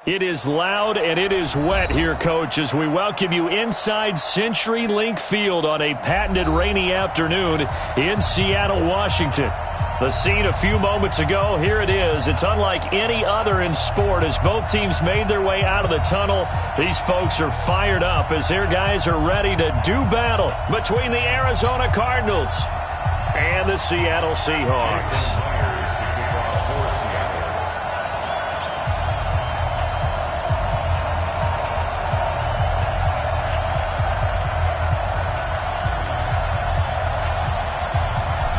It is loud and it is wet here, Coach, as we welcome you inside CenturyLink Field on a patented rainy afternoon in Seattle, Washington. The scene a few moments ago, here it is. It's unlike any other in sport as both teams made their way out of the tunnel. These folks are fired up as their guys are ready to do battle between the Arizona Cardinals and the Seattle Seahawks.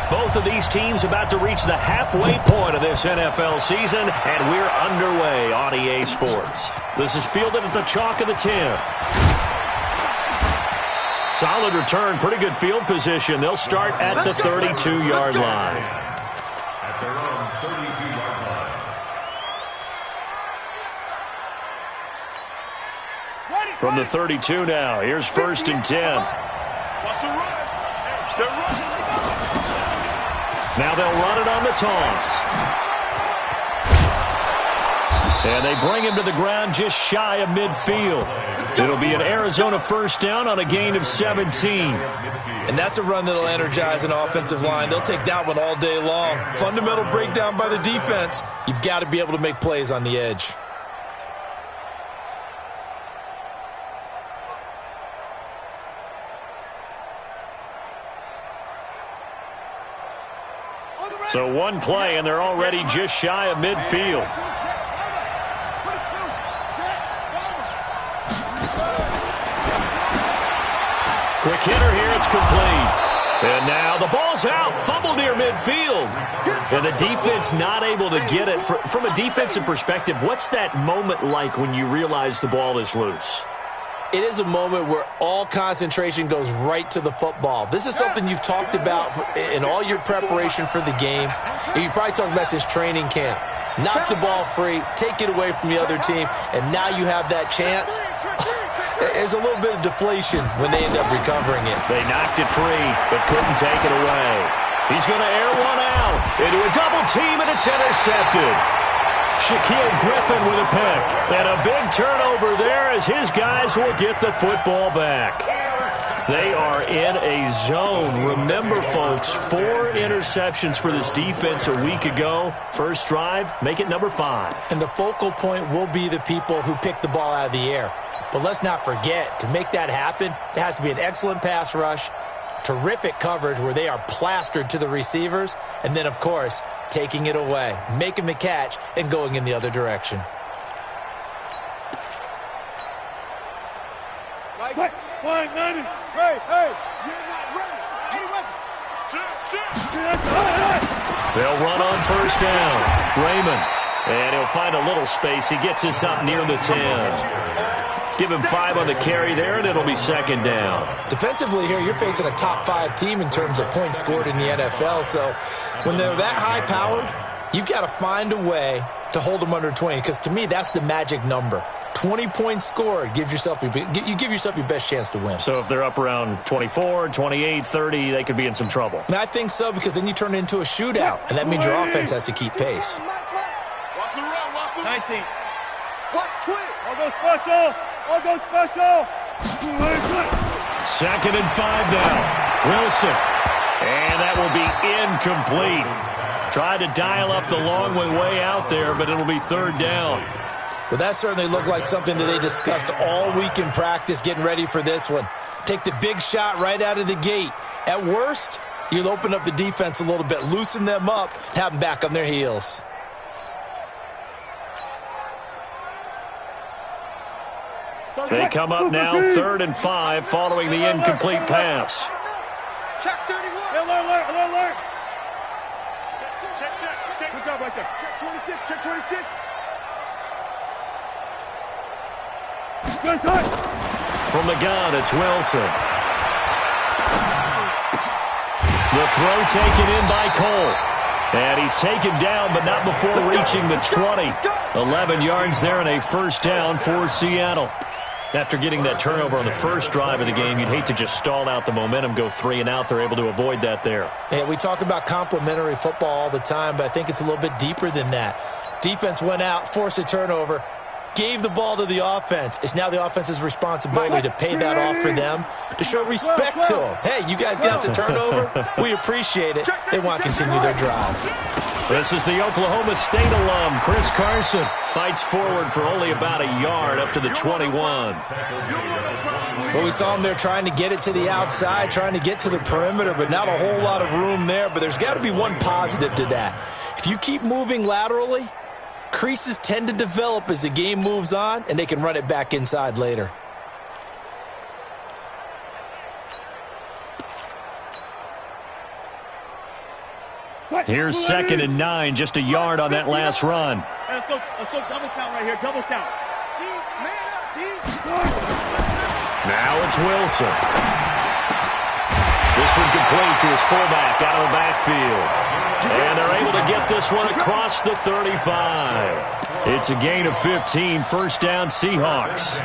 Both of these teams about to reach the halfway point of this NFL season, and we're underway on EA Sports. This is fielded at the chalk of the 10. Solid return, pretty good field position. They'll start at the 32-yard line. At their own 32-yard line. From the 32 now, here's 1st and 10. What's the run? They're running. Now they'll run it on the toss. And they bring him to the ground just shy of midfield. It'll be an Arizona first down on a gain of 17. And that's a run that'll energize an offensive line. They'll take that one all day long. Fundamental breakdown by the defense. You've got to be able to make plays on the edge. So one play, and they're already just shy of midfield. Quick hitter here, it's complete. And now the ball's out, fumble near midfield. And the defense not able to get it. From a defensive perspective, what's that moment like when you realize the ball is loose? It is a moment where all concentration goes right to the football. This is something you've talked about in all your preparation for the game. You probably talked about since training camp. Knock the ball free, take it away from the other team, and now you have that chance. There's a little bit of deflation when they end up recovering it. They knocked it free, but couldn't take it away. He's going to air one out into a double team, and it's intercepted. Shaquille Griffin with a pick. And a big turnover there as his guys will get the football back. They are in a zone. Remember, folks, 4 interceptions for this defense a week ago. First drive, make it number 5. And the focal point will be the people who pick the ball out of the air. But let's not forget, to make that happen, there has to be an excellent pass rush, terrific coverage where they are plastered to the receivers, and then, of course, taking it away, making the catch, and going in the other direction. Hey, you're not ready. They'll run on first down. Raymond. And he'll find a little space. He gets us up near the 10. Give him 5 on the carry there, and it'll be 2nd down. Defensively here, you're facing a top 5 team in terms of points scored in the NFL. So when they're that high-powered, you've got to find a way to hold them under 20. Because to me, that's the magic number. 20 points scored, you give yourself your best chance to win. So if they're up around 24, 28, 30, they could be in some trouble. And I think so, because then you turn it into a shootout, and that means your offense has to keep pace. Watch the run, watch the 19. Watch quick. I'll go special. 2nd and 5 now. Wilson. And that will be incomplete. Tried to dial up the long way out there, but it'll be 3rd down. Well, that certainly looked like something that they discussed all week in practice getting ready for this one. Take the big shot right out of the gate. At worst, you'll open up the defense a little bit, loosen them up, have them back on their heels. They come up now 3rd and 5 following the incomplete pass. Check 31. Alert. Check. Good job right there. Check 26. Good time. From the gun, it's Wilson. The throw taken in by Cole. And he's taken down, but not before reaching the 20. 11 yards there and a first down for Seattle. After getting that turnover on the first drive of the game, you'd hate to just stall out the momentum, go 3 and out. They're able to avoid that there. Yeah, we talk about complementary football all the time, but I think it's a little bit deeper than that. Defense went out, forced a turnover. gave the ball to the offense. It's now the offense's responsibility to pay that off for them, to show respect to them. Hey, you guys got us a turnover. We appreciate it. They want to continue their drive. This is the Oklahoma State alum, Chris Carson. Fights forward for only about a yard up to the 21. Well, we saw him there trying to get it to the outside, trying to get to the perimeter, but not a whole lot of room there. But there's got to be one positive to that. If you keep moving laterally, creases tend to develop as the game moves on, and they can run it back inside later. Here's 2nd and 9, just a yard on that last run. Let's go double count right here, double count. Deep, man up, deep. Now it's Wilson. This one complete to his fullback out of the backfield. And they're able to get this one across the 35. It's a gain of 15, first down Seahawks.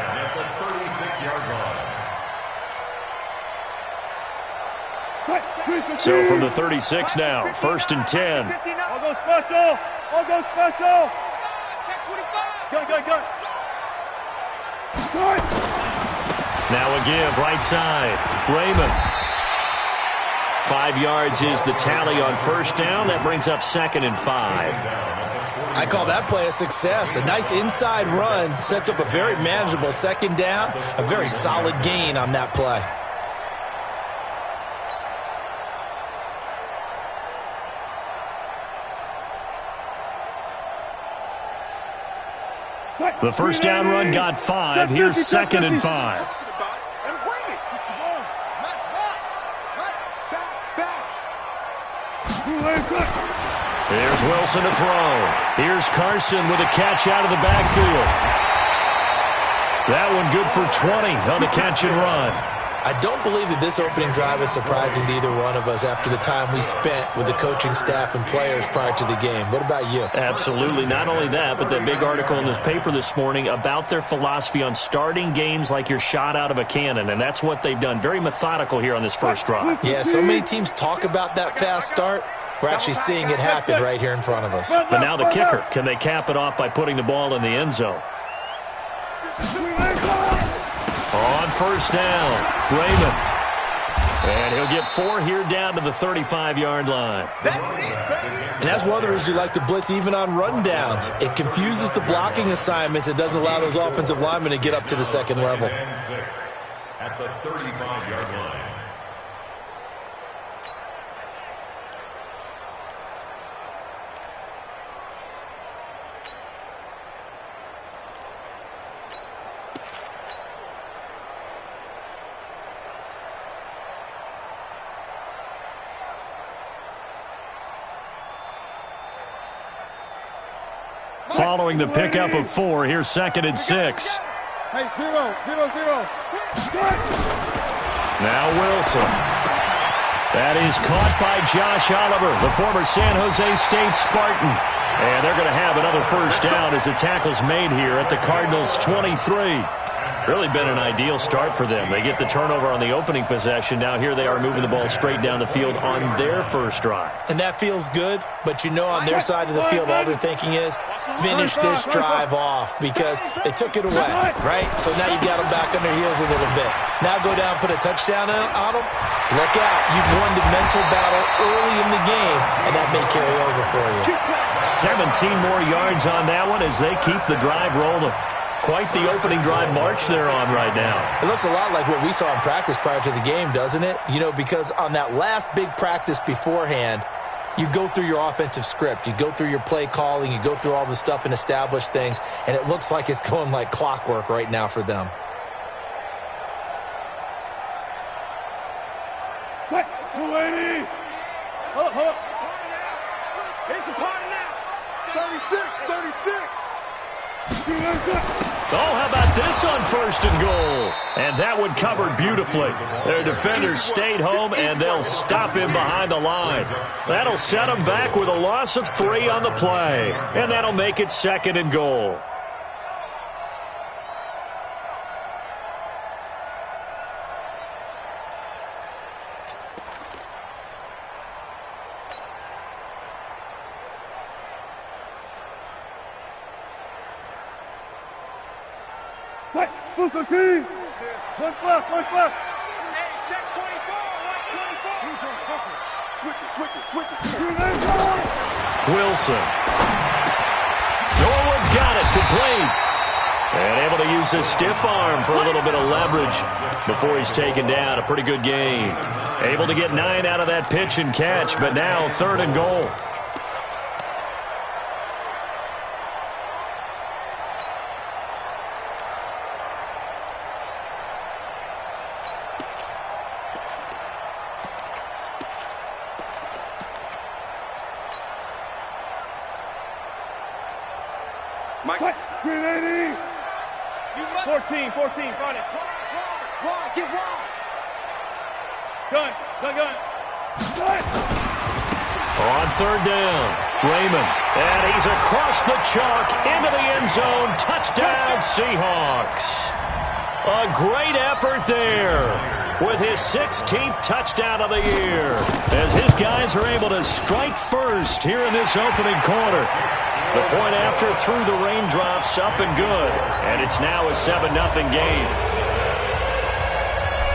So from the 36 now, 1st and 10. I'll go special. I'll go special. Check 25. Go. Now a give, right side. Raymond. 5 yards is the tally on first down. That brings up 2nd and 5. I call that play a success. A nice inside run sets up a very manageable 2nd down. A very solid gain on that play. The first down run got 5. Here's 2nd and 5. And wing it. Match box. Right. Back. Here's Wilson to throw. Here's Carson with a catch out of the backfield. That one good for 20 on the catch and run. I don't believe that this opening drive is surprising to either one of us after the time we spent with the coaching staff and players prior to the game. What about you? Absolutely. Not only that, but that big article in the paper this morning about their philosophy on starting games like you're shot out of a cannon, and that's what they've done. Very methodical here on this first drive. Yeah, so many teams talk about that fast start. We're actually seeing it happen right here in front of us. But now the kicker. Can they cap it off by putting the ball in the end zone? On first down, Raymond. And he'll get 4 here down to the 35-yard line. That's it, baby. And that's one of the reasons you like to blitz even on rundowns. It confuses the blocking assignments. It doesn't allow those offensive linemen to get up to the second level. At the 35-yard line. Following the pickup of 4, here's 2nd and 6. Hey, 0. Now Wilson. That is caught by Josh Oliver, the former San Jose State Spartan. And they're going to have another first down as the tackle's made here at the Cardinals' 23. Really been an ideal start for them. They get the turnover on the opening possession. Now here they are moving the ball straight down the field on their first drive. And that feels good, but you know on their side of the field all they're thinking is finish this drive off because they took it away, right? So now you got them back on their heels a little bit. Now go down, put a touchdown on them. Look out. You've won the mental battle early in the game, and that may carry over for you. 17 more yards on that one as they keep the drive rolling. Quite the opening drive march they're on right now. It looks a lot like what we saw in practice prior to the game, doesn't it? You know, because on that last big practice beforehand, you go through your offensive script. You go through your play calling. You go through all the stuff and establish things. And it looks like it's going like clockwork right now for them. Hold up. It's a party now. 36. Oh, how about this on 1st and goal? And that one covered beautifully. Their defenders stayed home, and they'll stop him behind the line. That'll set them back with a loss of 3 on the play. And that'll make it 2nd and goal. Tight. Full team. What's left? What's left? Hey, check 24. Watch 24. He's on cover. Switch it, switch it, switch it. Wilson. Norwood's got it. Complete. And able to use his stiff arm for a little bit of leverage before he's taken down. A pretty good game. Able to get 9 out of that pitch and catch, but now 3rd and goal. Mike. Green 80. 14, front it. Wide, get wide. Gun. On 3rd down, Raymond. And he's across the chalk into the end zone. Touchdown, Seahawks. A great effort there with his 16th touchdown of the year as his guys are able to strike first here in this opening quarter. The point after through the raindrops, up and good. And it's now a 7-0 game.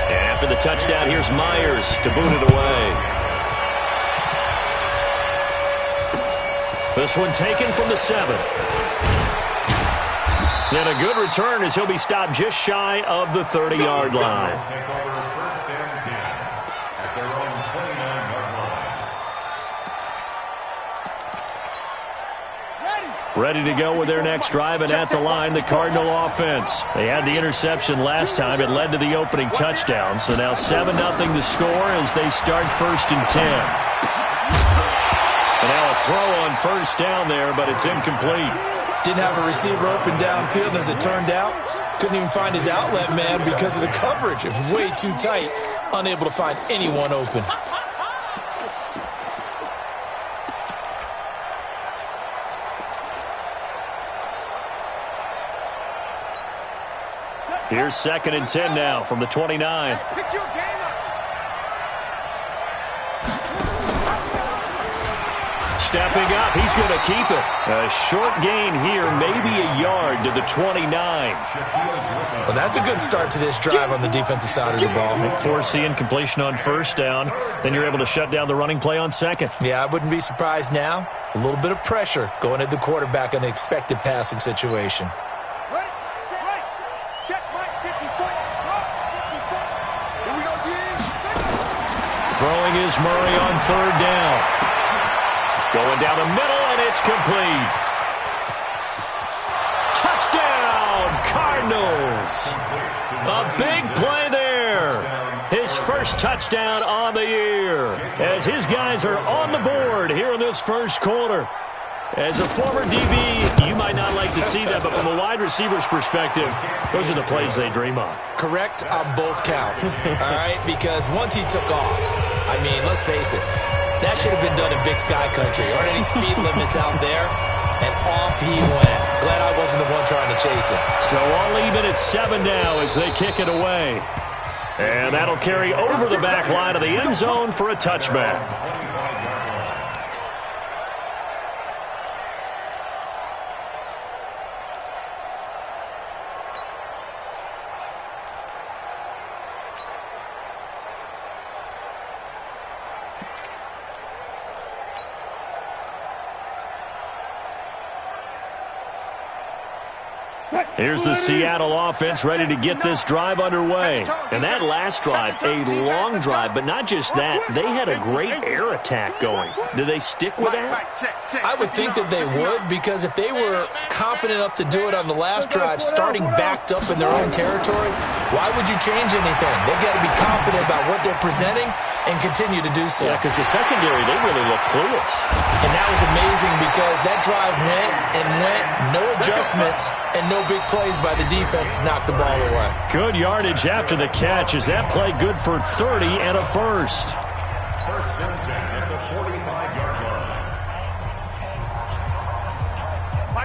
And after the touchdown, here's Myers to boot it away. This one taken from the 7. And a good return as he'll be stopped just shy of the 30-yard line. Take over 1st and 10 at their own 29-yard line. Ready to go with their next drive, and at the line, the Cardinal offense. They had the interception last time. It led to the opening touchdown. So now 7-0 to score as they start 1st and 10. And now a throw on 1st down there, but it's incomplete. Didn't have a receiver open downfield, and as it turned out, couldn't even find his outlet man because of the coverage. It was way too tight, unable to find anyone open. Here's 2nd and 10 now from the 29. Pick your game up. Stepping up, he's going to keep it. A short gain here, maybe a yard to the 29. Well, that's a good start to this drive on the defensive side of the ball. Force the incompletion on 1st down. Then you're able to shut down the running play on 2nd. Yeah, I wouldn't be surprised now. A little bit of pressure going at the quarterback in an expected passing situation. Ready? Right. Check Mike 50 foot. Here we go, Throwing is Murray on 3rd down. Going down the middle, and it's complete. Touchdown, Cardinals. A big play there. His first touchdown on the year as his guys are on the board here in this 1st quarter. As a former DB, you might not like to see that, but from a wide receiver's perspective, those are the plays they dream of. Correct on both counts, all right? Because once he took off, I mean, let's face it, that should have been done in Big Sky Country. Aren't any speed limits out there? And off he went. Glad I wasn't the one trying to chase it. So all even at 7 now as they kick it away. And that'll carry over the back line of the end zone for a touchback. Here's the Seattle offense ready to get this drive underway. And that last drive, a long drive, but not just that. They had a great air attack going. Do they stick with that? I would think that they would, because if they were competent enough to do it on the last drive, starting backed up in their own territory, why would you change anything? They've got to be confident about what they're presenting and continue to do so. Yeah, because the secondary, they really look clueless. And that was amazing because that drive went and went, no adjustments, and no big plays by the defense to knock the ball away. Good yardage after the catch. Is that play good for 30 and a first? 1st and 10 at the 45-yard line.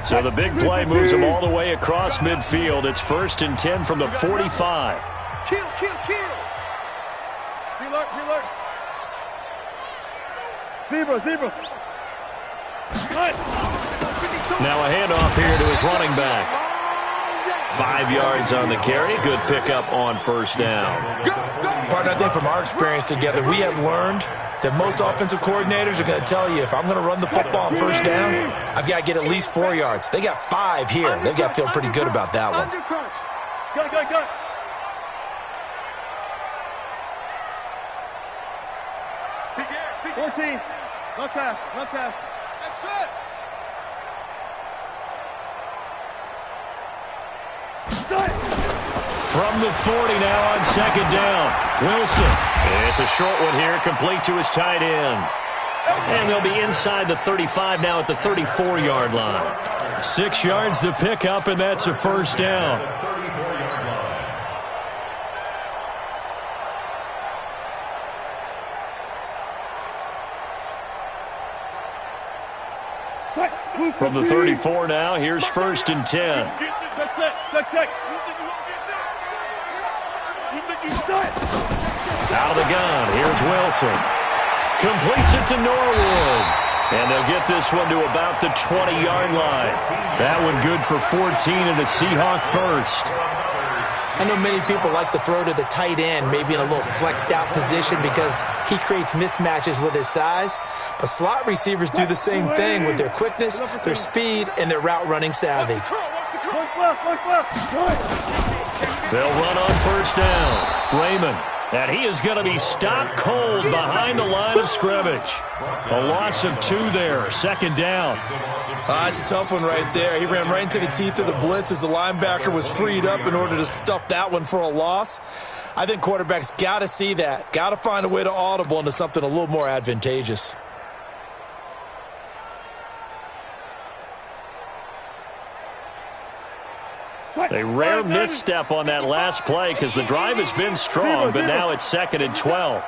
So the big play moves them all the way across midfield. It's 1st and 10 from the 45. Kill. Reload. Zebra. Now a handoff here to his running back. 5 yards on the carry. Good pickup on first down. Partner, I think from our experience together, we have learned that most offensive coordinators are going to tell you, if I'm going to run the football on first down, I've got to get at least 4 yards. They got 5 here. They've got to feel pretty good about that one. Go. 14. Not pass. That's it. From the 40 now on second down. Wilson. It's a short one here, complete to his tight end. And they'll be inside the 35 now at the 34-yard line. 6 yards the pickup, and that's a first down. From the 34 now, here's first and 10. Check. Out of the gun, here's Wilson. Completes it to Norwood. And they'll get this one to about the 20-yard line. That one good for 14 and a Seahawk first. I know many people like to throw to the tight end, maybe in a little flexed out position because he creates mismatches with his size. But slot receivers do the same thing with their quickness, their speed, and their route running savvy. They'll run on first down. Raymond. And he is going to be stopped cold behind the line of scrimmage. A loss of 2 there. Second down. It's a tough one right there. He ran right into the teeth of the blitz as the linebacker was freed up in order to stuff that one for a loss. I think quarterbacks got to see that. Got to find a way to audible into something a little more advantageous. A rare misstep on that last play because the drive has been strong, but now it's second and 12.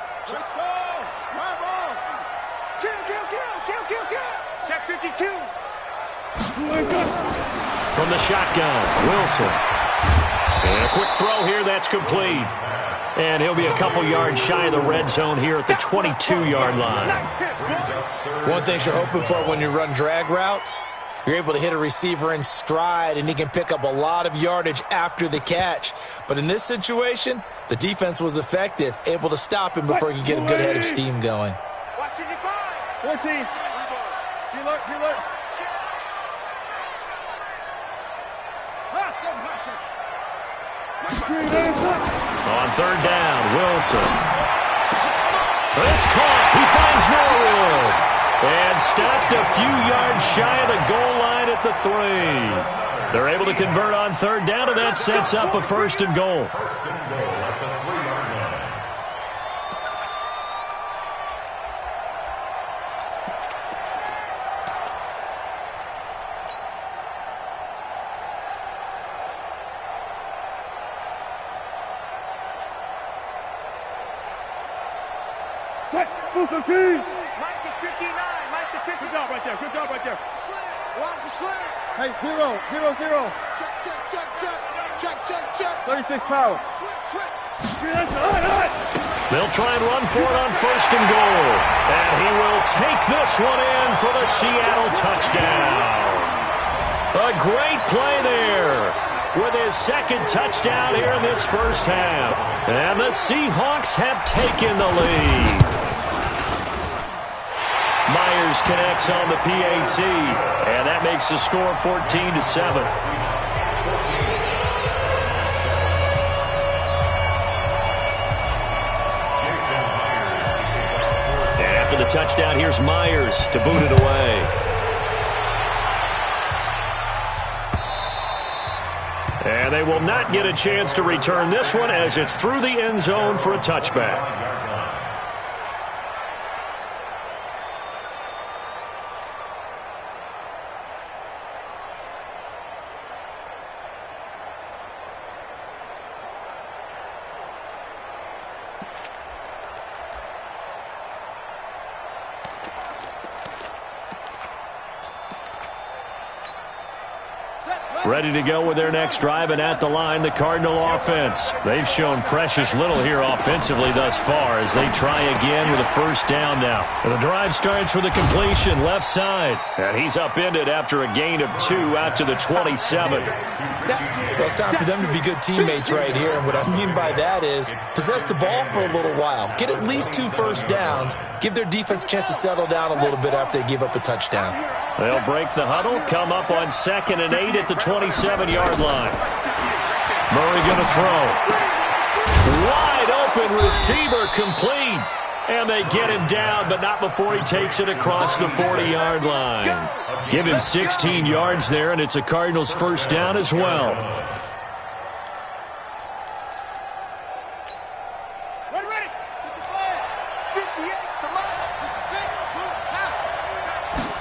Check 52. From the shotgun, Wilson. And a quick throw here, that's complete. And he'll be a couple yards shy of the red zone here at the 22-yard line. One thing you're hoping for when you run drag routes, you're able to hit a receiver in stride, and he can pick up a lot of yardage after the catch. But in this situation, the defense was effective, able to stop him before he could get a good head of steam going. 14. Alert. On third down, Wilson. It's caught. He finds Norwood. And stopped a few yards shy of the goal line at the 3. They're able to convert on third down, and that sets up a first and goal. First and goal at the 3-yard line. Mike is 59. Mike is 59. Good job right there. Watch the slant. Hey, 0. Check. 36 power. Switch. They'll try and run for it on first and goal. And he will take this one in for the Seattle touchdown. A great play there with his second touchdown here in this first half. And the Seahawks have taken the lead. Myers connects on the PAT, and that makes the score 14-7. And after the touchdown, here's Myers to boot it away. And they will not get a chance to return this one as it's through the end zone for a touchback. Ready to go with their next drive, and at the line, the Cardinal offense. They've shown precious little here offensively thus far as they try again with a first down now. And the drive starts with a completion left side. And he's upended after a gain of 2 out to the 27. Well, it's time for them to be good teammates right here. And what I mean by that is possess the ball for a little while. Get at least 2 first downs. Give their defense a chance to settle down a little bit after they give up a touchdown. They'll break the huddle, come up on 2nd and 8 at the 27-yard line. Murray going to throw. Wide open receiver complete. And they get him down, but not before he takes it across the 40-yard line. Give him 16 yards there, and it's a Cardinals first down as well. Ready. 58, come on.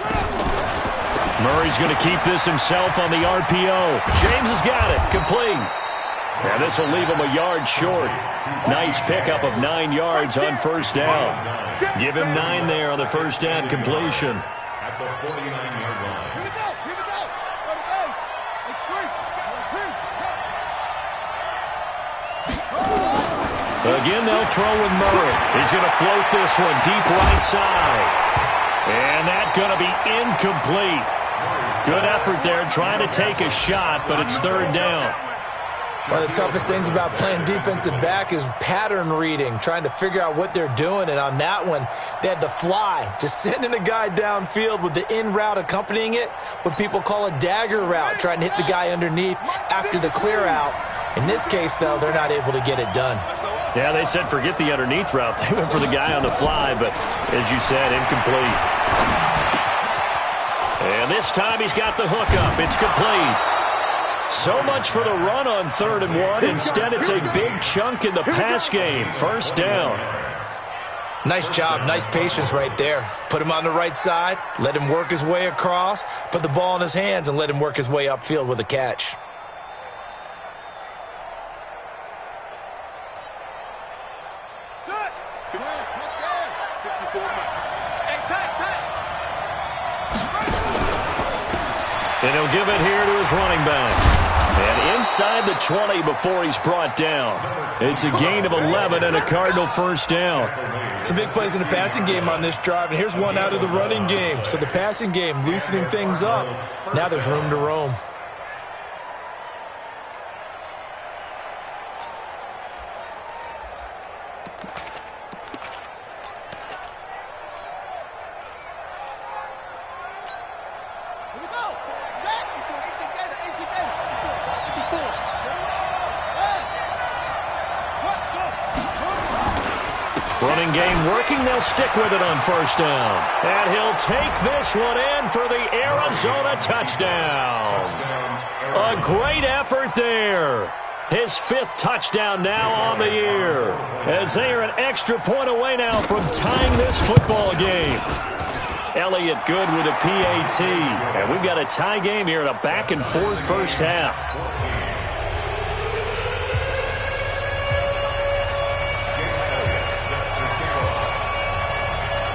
66, Murray's going to keep this himself on the RPO. James has got it. Complete. And this will leave him a yard short. Nice pickup of 9 yards on first down. Give him 9 there on the first down completion. At the 49-yard line. Here we go. Again, they'll throw with Murray. He's going to float this one deep right side. And that's going to be incomplete. Good effort there trying to take a shot, but it's third down. One of the toughest things about playing defensive back is pattern reading, trying to figure out what they're doing. And on that one, they had the fly, just sending a guy downfield with the in route accompanying it, what people call a dagger route, trying to hit the guy underneath after the clear out. In this case, though, they're not able to get it done. Yeah, they said forget the underneath route. They went for the guy on the fly, but as you said, incomplete. And this time he's got the hook up. It's complete. So much for the run on 3rd and 1. Instead, it's a big chunk in the pass game. First down. Nice job. Nice patience right there. Put him on the right side. Let him work his way across. Put the ball in his hands and let him work his way upfield with a catch. Set. Touchdown. 54. Hey, tight. And he'll give it here to his running back. And inside the 20 before he's brought down. It's a gain of 11 and a Cardinal first down. Some big plays in the passing game on this drive, and here's one out of the running game. So the passing game loosening things up. Now there's room to roam. Running game working. They'll stick with it on first down. And he'll take this one in for the Arizona touchdown. A great effort there. His 5th touchdown now on the year. As they are an extra point away now from tying this football game. Elliott good with a PAT. And we've got a tie game here in a back-and-forth first half.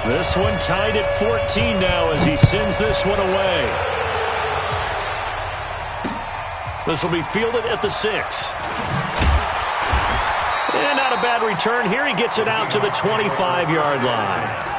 This one tied at 14 now as he sends this one away. This will be fielded at the 6. And not a bad return here. He gets it out to the 25-yard line.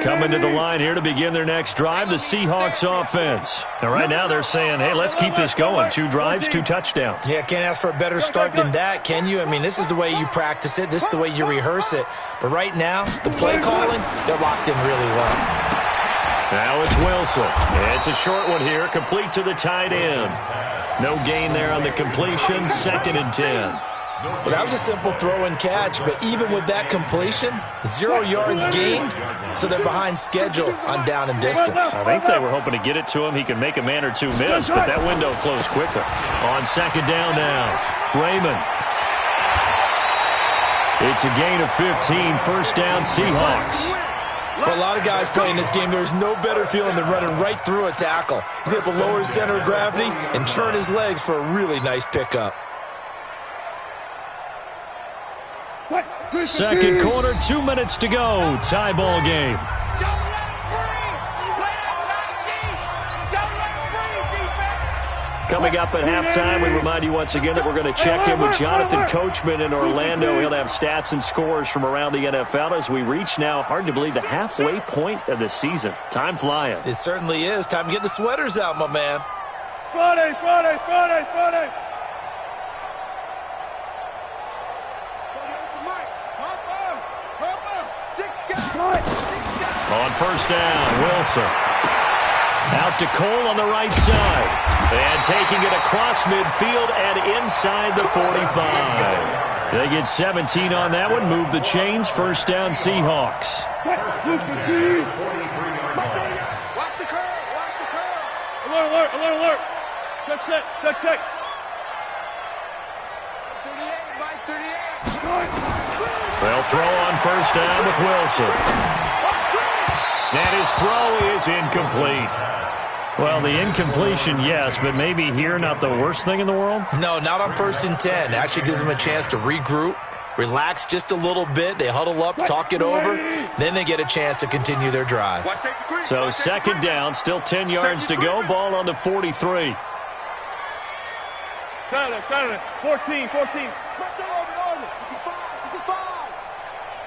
Coming to the line here to begin their next drive, the Seahawks offense. And right now they're saying, hey, let's keep this going. 2 drives, 2 touchdowns. Yeah, can't ask for a better start than that, can you? I mean, this is the way you practice it. This is the way you rehearse it. But right now, the play calling, they're locked in really well. Now it's Wilson. It's a short one here, complete to the tight end. No gain there on the completion, 2nd and 10. Well, that was a simple throw and catch, but even with that completion, 0 yards gained, so they're behind schedule on down and distance. I think they were hoping to get it to him. He could make a man or 2 miss, but that window closed quicker. On 2nd down now, Raymond. It's a gain of 15, first down Seahawks. For a lot of guys playing this game, there's no better feeling than running right through a tackle. He's able to lower his center of gravity and churn his legs for a really nice pickup. Second quarter, 2 minutes to go. Tie ball game. Coming up at halftime, we remind you once again that we're going to check in with Jonathan Coachman in Orlando. He'll have stats and scores from around the NFL as we reach now, hard to believe, the halfway point of the season. Time flying. It certainly is. Time to get the sweaters out, my man. Friday, Friday, Friday, Friday. On first down, Wilson. Out to Cole on the right side. And taking it across midfield and inside the 45. They get 17 on that one. Move the chains. First down, Seahawks. Watch the curve. Watch the curve. Alert, alert, alert, alert. Check. 38, Mike, 38. They'll throw on first down with Wilson. And his throw is incomplete. Well, the incompletion, yes, but maybe here not the worst thing in the world? No, not on 1st and 10. Actually gives them a chance to regroup, relax just a little bit. They huddle up, talk it over. Then they get a chance to continue their drive. So second down, still 10 yards to go. Ball on the 43. Saturday. 14.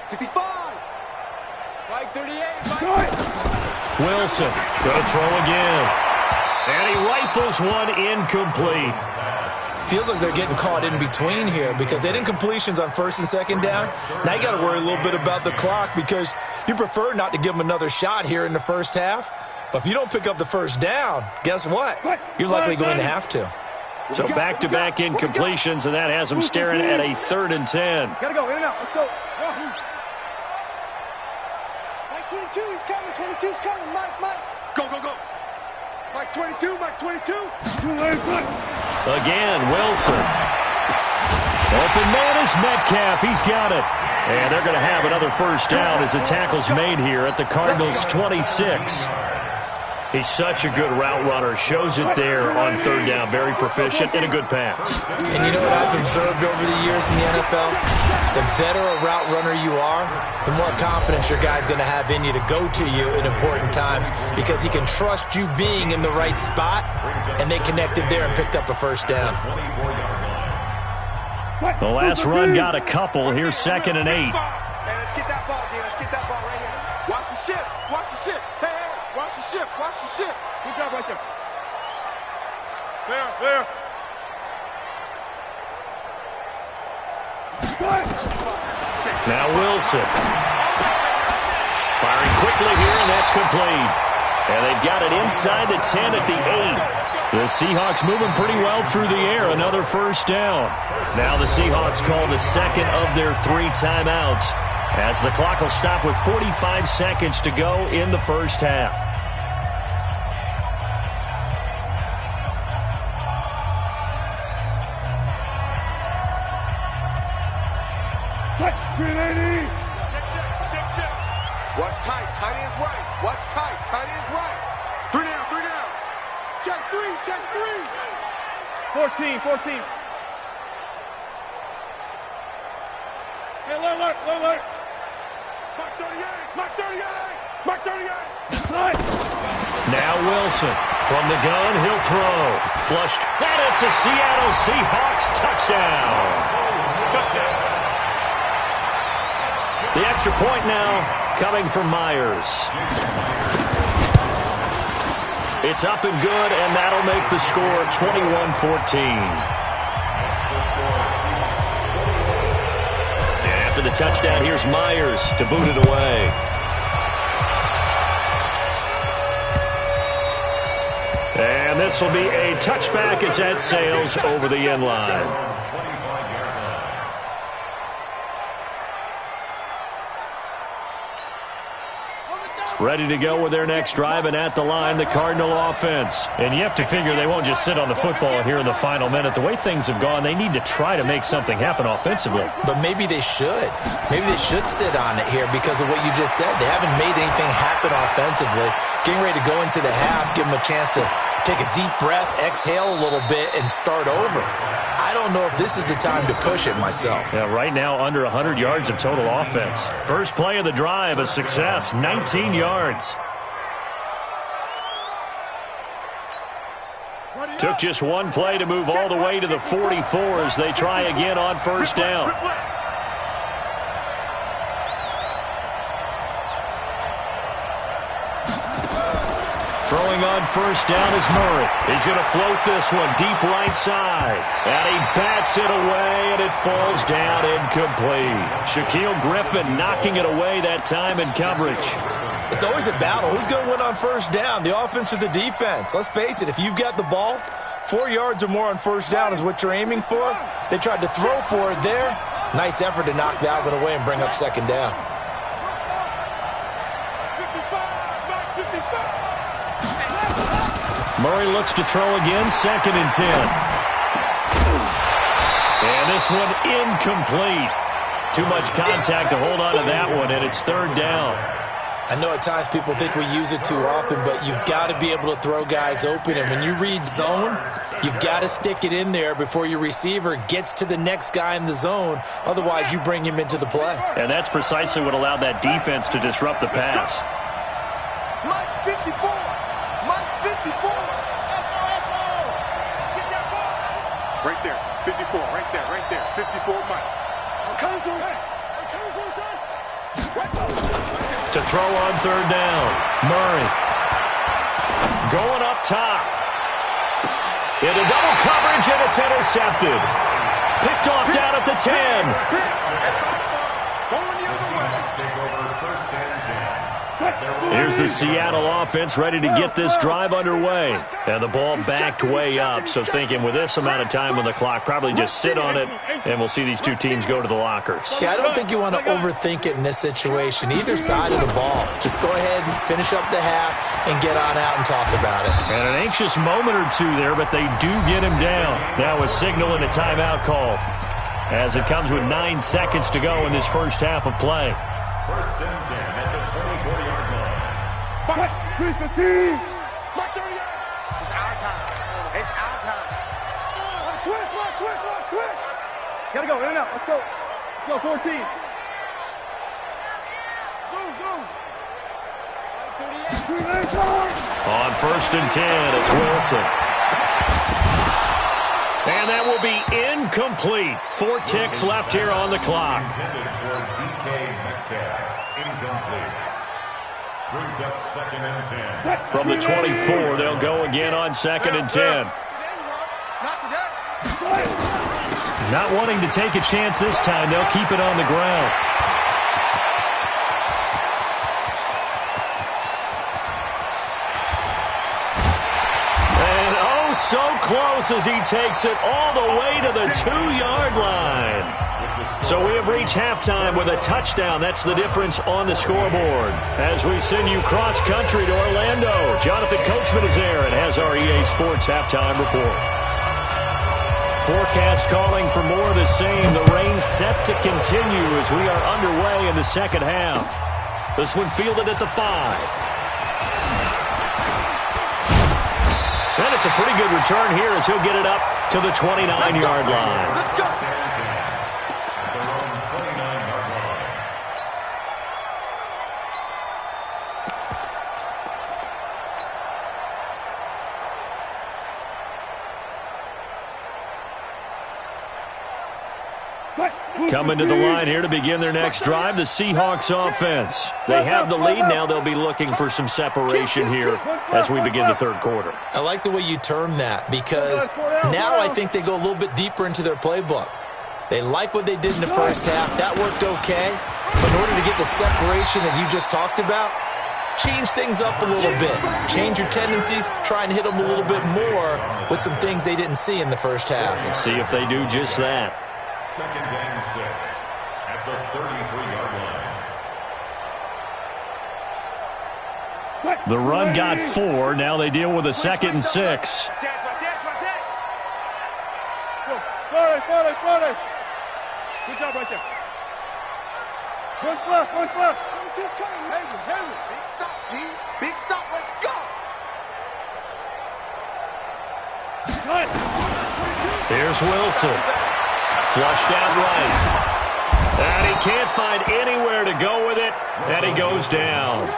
65. Mike, 38. Wilson, going to throw again. And he rifles one incomplete. Feels like they're getting caught in between here because they didn't completions on 1st and 2nd down. Now you got to worry a little bit about the clock because you prefer not to give them another shot here in the first half. But if you don't pick up the first down, guess what? You're likely going to have to. So back-to-back incompletions, and that has them staring at a 3rd and 10. Gotta go, in and out. Let's go. Mike, 22, he's coming. 22's coming. Mike. Go. Mike's 22. Again, Wilson. Open man is Metcalf. He's got it. And they're going to have another first down as the tackle's made here at the Cardinals' 26. He's such a good route runner. Shows it there on 3rd down. Very proficient and a good pass. And you know what I've observed over the years in the NFL? The better a route runner you are, the more confidence your guy's going to have in you to go to you in important times because he can trust you being in the right spot, and they connected there and picked up a first down. The last run got a couple. Here's 2nd and 8. Man, let's get that ball, dude. Let's get that ball right here. Watch the shift. Hey. Watch the shift. Good job right there. There. Now Wilson. Firing quickly here, and that's complete. And they've got it inside the 10 at the 8. The Seahawks moving pretty well through the air. Another first down. Now the Seahawks call the second of their 3 timeouts as the clock will stop with 45 seconds to go in the first half. What's tight? Tight is right. What's tight? Tight is right. 3 down. Check 3. 14. Hey, alert. Mark 38. Now Wilson from the gun. He'll throw. Flushed. And it's a Seattle Seahawks touchdown. The extra point now coming from Myers. It's up and good, and that'll make the score 21-14. And after the touchdown, here's Myers to boot it away. And this will be a touchback as that sails over the end line. Ready to go with their next drive, and at the line, the Cardinal offense. And you have to figure they won't just sit on the football here in the final minute. The way things have gone, they need to try to make something happen offensively. But maybe they should. Maybe they should sit on it here because of what you just said. They haven't made anything happen offensively. Getting ready to go into the half, give them a chance to take a deep breath, exhale a little bit, and start over. I don't know if this is the time to push it myself. Yeah, right now under 100 yards of total offense. First play of the drive, a success, 19 yards. Took just one play to move all the way to the 44 as they try again on first down. Throwing on first down is Murray. He's going to float this one deep right side. And he bats it away, and it falls down incomplete. Shaquille Griffin knocking it away that time in coverage. It's always a battle. Who's going to win on first down, the offense or the defense? Let's face it, if you've got the ball, 4 yards or more on first down is what you're aiming for. They tried to throw for it there. Nice effort to knock that one away and bring up second down. Murray looks to throw again, 2nd and 10. And this one incomplete. Too much contact to hold on to that one, and it's 3rd down. I know at times people think we use it too often, but you've got to be able to throw guys open. And when you read zone, you've got to stick it in there before your receiver gets to the next guy in the zone. Otherwise, you bring him into the play. And that's precisely what allowed that defense to disrupt the pass. Mike 54. Mike 54. Right there. 54. Right there. Right there. 54 Mike. Come through. Come through, son. To throw on 3rd down. Murray. Going up top. Into double coverage, and it's intercepted. Picked off down at the 10. Going the other way. Take over 1st and 10. Here's the Seattle offense ready to get this drive underway. And the ball backed way up, so thinking with this amount of time on the clock, probably just sit on it, and we'll see these two teams go to the lockers. Yeah, I don't think you want to overthink it in this situation. Either side of the ball. Just go ahead and finish up the half and get on out and talk about it. And an anxious moment or two there, but they do get him down. Now a signal and a timeout call as it comes with 9 seconds to go in this first half of play. 1st and 10 at the 24-yard line. Mike 15. Mike 38. It's our time. It's our time. Switch. Gotta go, in and out. Let's go. Let's go, 14. Zoom. On 1st and 10, it's Wilson. And that will be incomplete. 4 ticks left here on the clock. Intended for DK Metcalf. Incomplete. Brings up 2nd and 10. From the 24, they'll go again on 2nd and 10. Not today. Not wanting to take a chance this time, they'll keep it on the ground. And oh, so close as he takes it all the way to the 2-yard line. So we have reached halftime with a touchdown. That's the difference on the scoreboard. As we send you cross-country to Orlando, Jonathan Coachman is there and has our EA Sports halftime report. Forecast calling for more of the same. The rain set to continue as we are underway in the second half. This one fielded at the 5. And it's a pretty good return here as he'll get it up to the 29-yard line. Let's go. At their own 29-yard line. Coming to the line here to begin their next drive, the Seahawks offense. They have the lead now. They'll be looking for some separation here as we begin the 3rd quarter. I like the way you term that because now I think they go a little bit deeper into their playbook. They like what they did in the first half. That worked okay. But in order to get the separation that you just talked about, change things up a little bit. Change your tendencies. Try and hit them a little bit more with some things they didn't see in the first half. Let's see if they do just that. 2nd and 6 at the 33-yard line. The run got 4. Now they deal with a 2nd and 6. Forward. Good job right there. One left. Just come. Heavy. Big stop, G. Big stop. Let's go. Good. Here's Wilson. Flushed out right. And he can't find anywhere to go with it, and he goes down.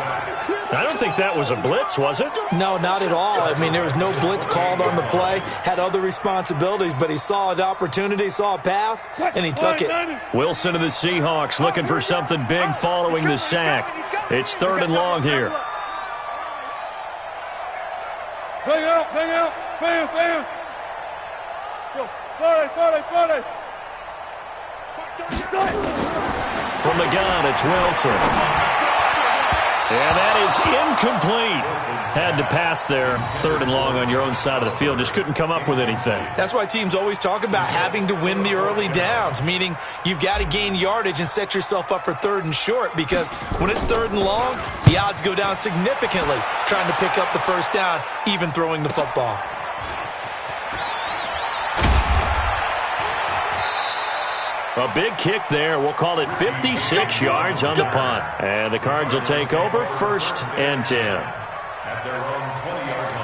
I don't think that was a blitz, was it? No, not at all. I mean, there was no blitz called on the play. Had other responsibilities, but he saw an opportunity, saw a path, and he took it. Wilson of the Seahawks looking for something big following the sack. It's 3rd and long here. Bang out, bang out, bang, bang. Go, 40. From the gun, it's Wilson. And that is incomplete. Had to pass there, 3rd and long on your own side of the field. Just couldn't come up with anything. That's why teams always talk about having to win the early downs, meaning you've got to gain yardage and set yourself up for 3rd and short, because when it's 3rd and long, the odds go down significantly trying to pick up the first down, even throwing the football. A big kick there. We'll call it 56 yards on the punt. And the Cards will take over, 1st and 10. At their own 20-yard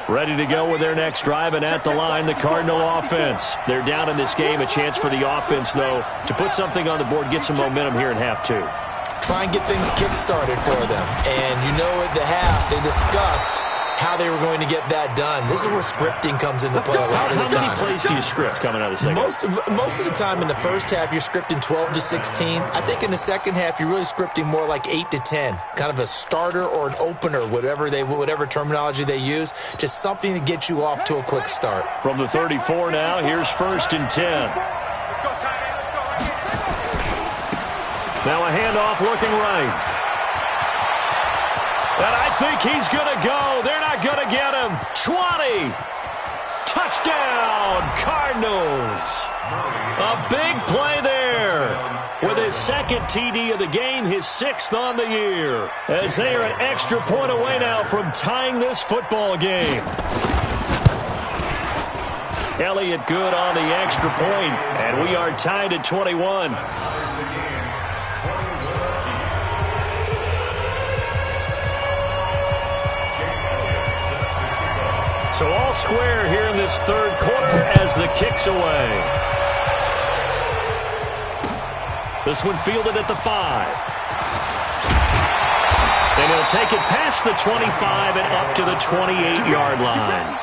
line. Ready to go with their next drive, and at the line, the Cardinal offense. They're down in this game. A chance for the offense, though, to put something on the board, get some momentum here in half 2. Try and get things kick-started for them. And you know at the half, they discussed how they were going to get that done. This is where scripting comes into play a lot of the time. How many plays do you script coming out of the second? Most of the time in the first half, you're scripting 12 to 16. I think in the second half, you're really scripting more like 8 to 10. Kind of a starter or an opener, whatever terminology they use. Just something to get you off to a quick start. From the 34 now, here's 1st and 10. Now a handoff looking right. And I think he's going to go. They're not going to get him. 20. Touchdown, Cardinals. A big play there. With his 2nd TD of the game, his 6th on the year. As they are an extra point away now from tying this football game. Elliott good on the extra point, and we are tied at 21. So all square here in this 3rd quarter as the kick's away. This one fielded at the 5. And he'll take it past the 25 and up to the 28-yard line.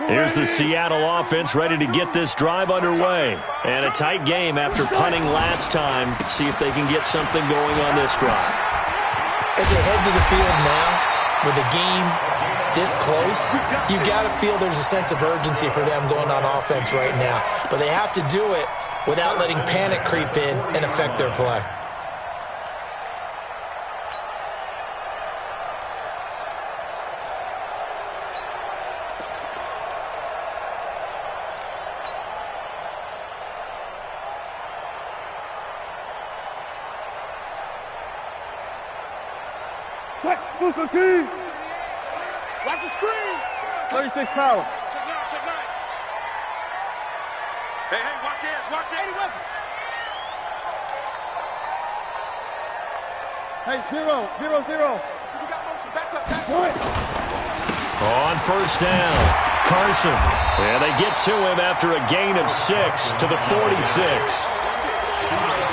Here's the Seattle offense ready to get this drive underway. And a tight game after punting last time. See if they can get something going on this drive. As they head to the field now, with the game this close, you've got to feel there's a sense of urgency for them going on offense right now. But they have to do it without letting panic creep in and affect their play. Watch the screen. 36 power. Check nine. Hey, watch it. Hey, 0. We got motion. Back up. On 1st down, Carson. And they get to him after a gain of 6 to the 46.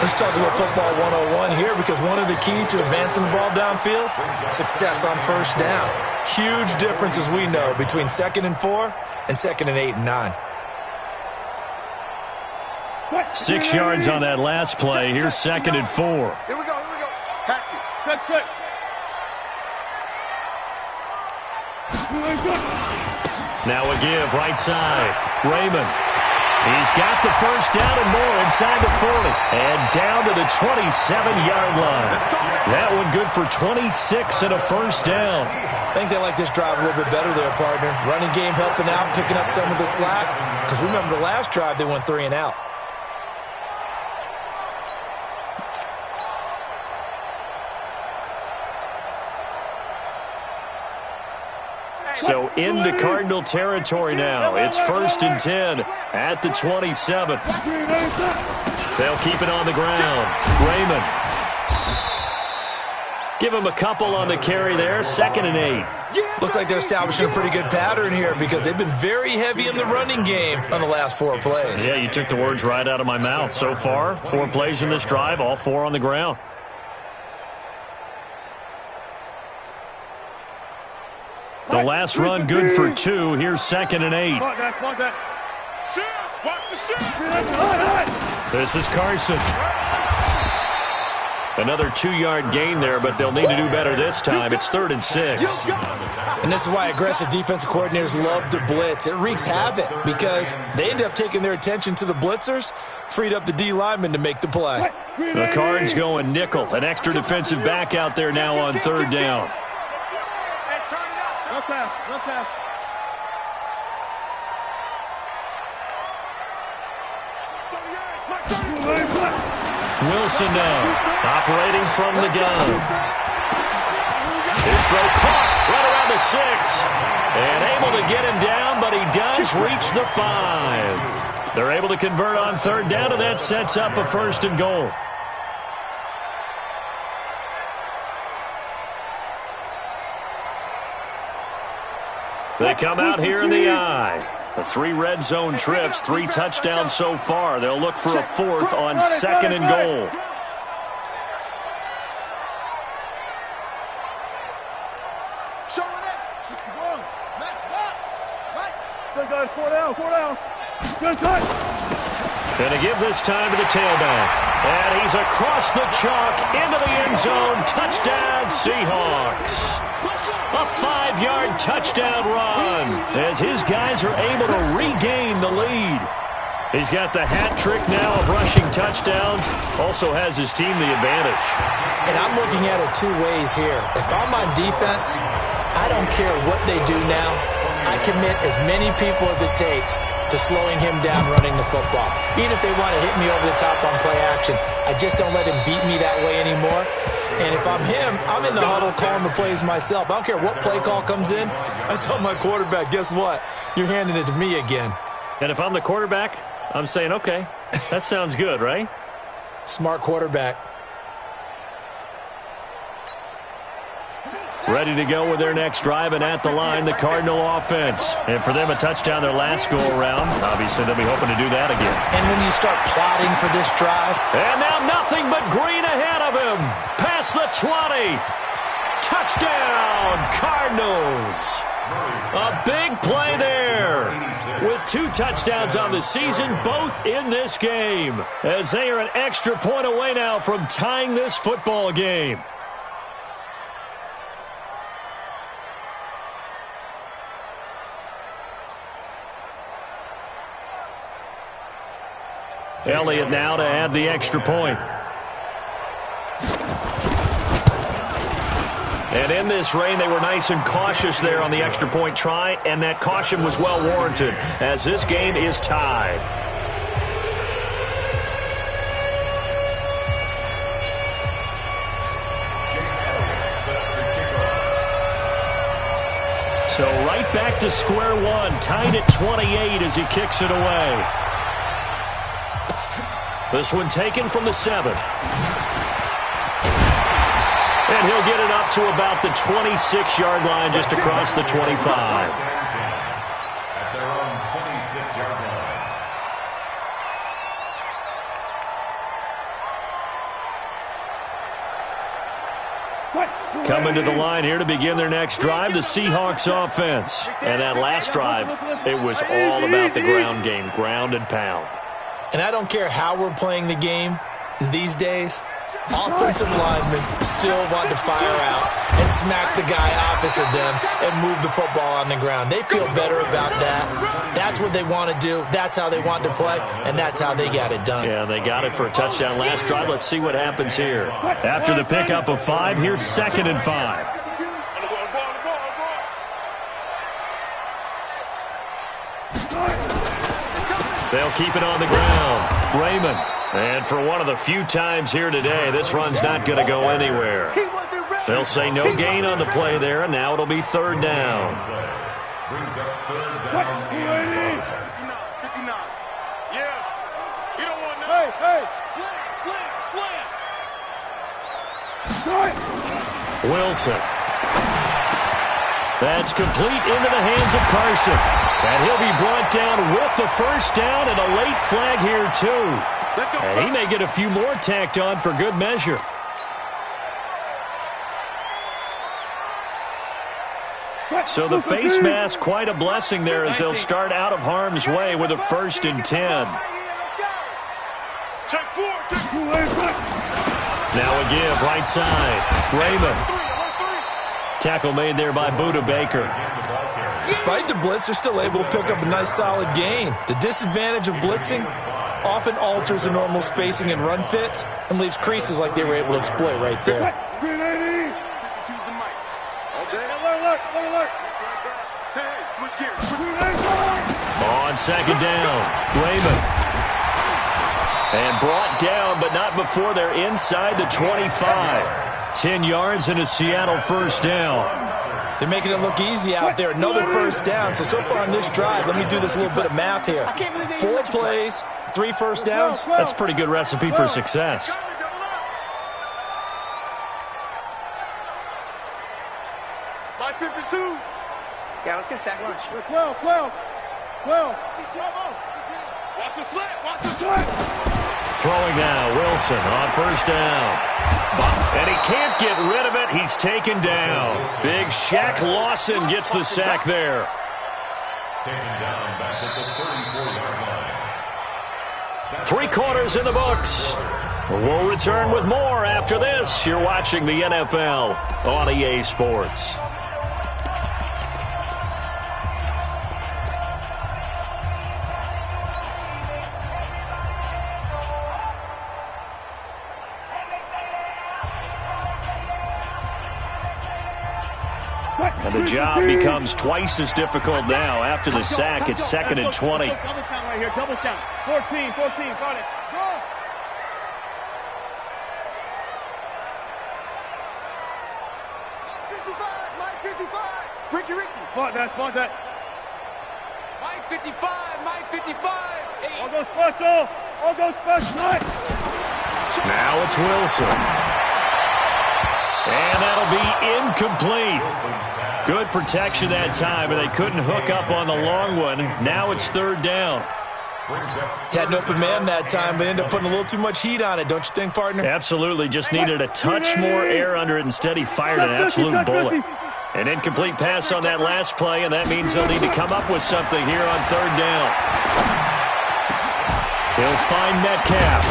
Let's talk a little football 101 here, because one of the keys to advancing the ball downfield, success on 1st down. Huge difference, as we know, between 2nd and 4 and 2nd and 8 and 9. 6 yards on that last play. Here's 2nd and 4. Here we go. Patch it. Check. Now a give, right side. Raymond. He's got the 1st down and more inside the 40. And down to the 27-yard line. That one good for 26 and a 1st down. I think they like this drive a little bit better there, partner. Running game helping out, picking up some of the slack. Because remember, the last drive they went 3 and out. So into Cardinal territory now. It's 1st and 10 at the 27. They'll keep it on the ground. Raymond. Give him a couple on the carry there. 2nd and 8. Looks like they're establishing a pretty good pattern here because they've been very heavy in the running game on the last 4 plays. Yeah, you took the words right out of my mouth. So far, 4 plays in this drive, all 4 on the ground. The last run good for 2. Here's 2nd and 8. This is Carson. Another 2-yard gain there, but they'll need to do better this time. It's 3rd and 6. And this is why aggressive defensive coordinators love to blitz. It wreaks havoc because they end up taking their attention to the blitzers, freed up the D lineman to make the play. The Cards going nickel. An extra defensive back out there now on 3rd down. Run fast, run fast. Wilson now, operating from the gun. His throw caught right around the 6. And able to get him down, but he does reach the 5. They're able to convert on 3rd down, and that sets up a 1st and goal. They come out here in the I. The 3 red zone trips, 3 touchdowns so far. They'll look for a 4th on 2nd and goal. Showing it. 61. Max Watts. Right. Good guys, 4 down, 4 down. Good cut. Going to give this time to the tailback. And he's across the chalk into the end zone. Touchdown, Seahawks. A 5-yard touchdown run as his guys are able to regain the lead. He's got the hat trick now of rushing touchdowns. Also has his team the advantage. And I'm looking at it 2 ways here. If I'm on defense, I don't care what they do now. I commit as many people as it takes to slowing him down running the football. Even if they want to hit me over the top on play action, I just don't let him beat me that way anymore. And if I'm him, I'm in the huddle calling the plays myself. I don't care what play call comes in. I tell my quarterback, guess what? You're handing it to me again. And if I'm the quarterback, I'm saying, okay, that sounds good, right? Smart quarterback. Ready to go with their next drive, and at the line, the Cardinal offense. And for them, a touchdown their last go-around. Obviously, they'll be hoping to do that again. And when you start plotting for this drive. And now nothing but green ahead of him. Past the 20. Touchdown, Cardinals. A big play there. With 2 touchdowns on the season, both in this game. As they are an extra point away now from tying this football game. Elliott now to add the extra point. And in this rain, they were nice and cautious there on the extra point try, and that caution was well warranted as this game is tied. So right back to square one, tied at 28 as he kicks it away. This one taken from the 7. And he'll get it up to about the 26-yard line, just across the 25. At their own 26-yard line. Coming to the line here to begin their next drive, the Seahawks offense. And that last drive, it was all about the ground game, ground and pound. And I don't care how we're playing the game these days, offensive linemen still want to fire out and smack the guy opposite them and move the football on the ground. They feel better about that. That's what they want to do. That's how they want to play, and that's how they got it done. Yeah, they got it for a touchdown last drive. Let's see what happens here. After the pickup of 5, here's 2nd and 5. They'll keep it on the ground. Raymond. And for one of the few times here today, this run's not going to go anywhere. They'll say no gain on the play there, and now it'll be 3rd down. Brings up 3rd down and 5. Wilson. That's complete into the hands of Carson. And he'll be brought down with the first down and a late flag here, too. And he may get a few more tacked on for good measure. So the face mask, quite a blessing there as they'll start out of harm's way with a 1st and 10. Now a give, right side. Raymond. Tackle made there by Buda Baker. Despite the blitz, they're still able to pick up a nice solid gain. The disadvantage of blitzing often alters the normal spacing and run fits and leaves creases like they were able to exploit right there. On 2nd down, Raymond. And brought down, but not before they're inside the 25. 10 yards and a Seattle 1st down. They're making it look easy out there. Another 1st down. So far on this drive, let me do this little bit of math here. 4 plays, 3 1st downs. That's a pretty good recipe for success. Yeah, let's get a sack lunch. 12. Watch the slant. Throwing now, Wilson on 1st down. And he can't get rid of it. He's taken down. Big Shaq Lawson gets the sack there. Taken down back at the 34-yard line. 3 quarters in the books. We'll return with more after this. You're watching the NFL on EA Sports. And the job becomes twice as difficult now. After the sack, it's 2nd and 20. Double count right here, double count. 14, got it. Go. Mike 55. Ricky. Spot that. Mike 55. Hey. All goes special. Nice. Now it's Wilson. And that'll be incomplete. Good protection that time, but they couldn't hook up on the long one. Now it's 3rd down. Had an open man that time, but ended up putting a little too much heat on it, don't you think, partner? Absolutely. Just needed a touch more air under it. Instead, he fired an absolute bullet. An incomplete pass on that last play, and that means they'll need to come up with something here on 3rd down. He'll find Metcalf.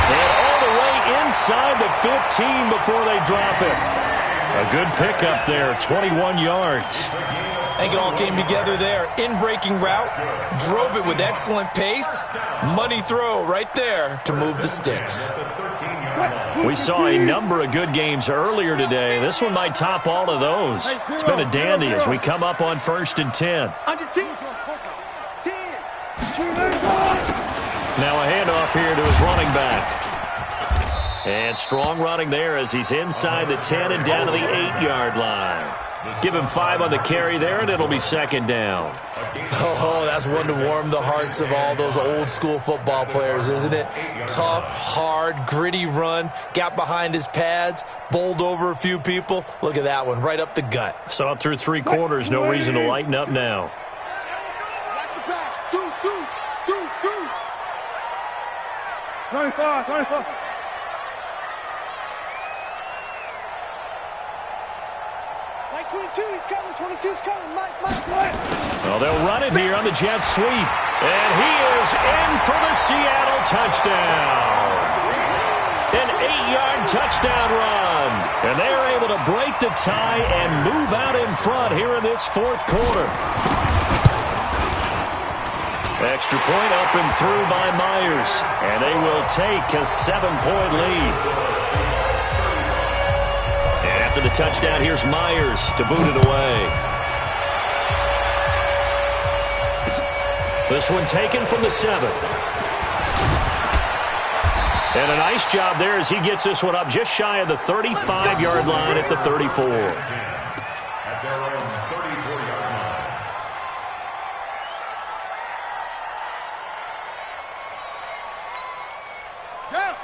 And all the way inside the 15 before they drop it. A good pickup there, 21 yards. I think it all came together there. In-breaking route, drove it with excellent pace. Money throw right there to move the sticks. We saw a number of good games earlier today. This one might top all of those. It's been a dandy as we come up on 1st and 10. Now a handoff here to his running back. And strong running there as he's inside the 10 and down to the 8-yard line. Give him 5 on the carry there, and it'll be 2nd down. Oh, that's one to warm the hearts of all those old-school football players, isn't it? Tough, hard, gritty run, got behind his pads, bowled over a few people. Look at that one, right up the gut. Saw it through 3 quarters, no reason to lighten up now. Watch the pass. Deuce. 25. Mike 22, he's coming. 22's coming. Mike. Well, they'll run it here on the jet sweep. And he is in for the Seattle touchdown. An 8-yard touchdown run. And they're able to break the tie and move out in front here in this 4th quarter. Extra point up and through by Myers. And they will take a 7-point lead. After the touchdown, here's Myers to boot it away. This one taken from the 7. And a nice job there as he gets this one up just shy of the 35-yard line at the 34. At their own 34-yard